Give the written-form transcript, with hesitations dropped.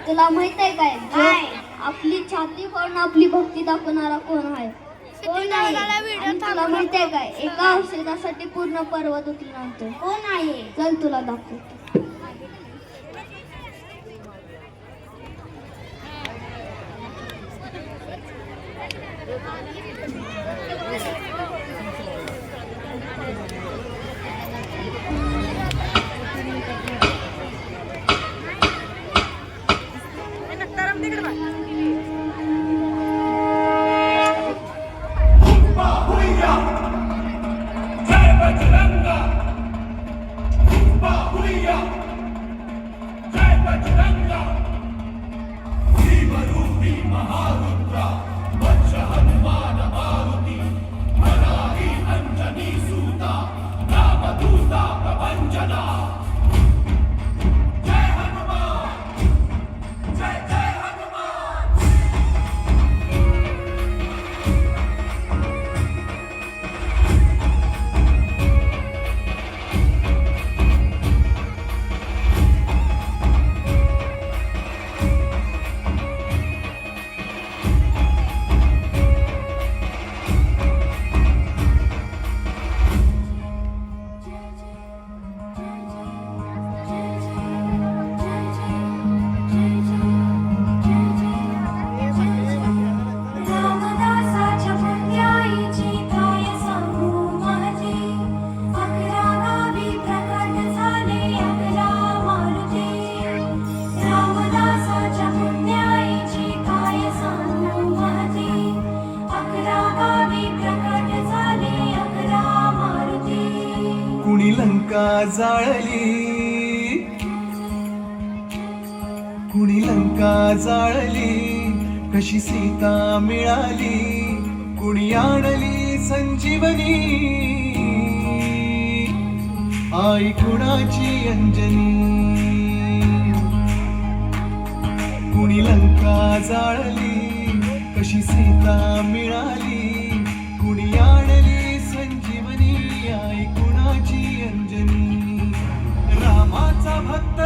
तुला माहित आहे काय आपली छाती फोडून आपली भक्ती दाखवणारा कोण आहे? कोण आहे? आणि तुला माहित आहे काय एका औषधासाठी पूर्ण पर्वत उचलून आणतो? कोण आहे? चल तुला दाखवतो. कुणी लंका जाळली, कुणी लंका जाळली, कशी सीता मिळाली, कुणी आणली संजीवनी, आई कुणाची अंजनी. कुणी लंका जाळली, कशी सीता मिळाली, कुणी आणली संजीवनी, आई कुणाची अंजनी. रामाचा भक्त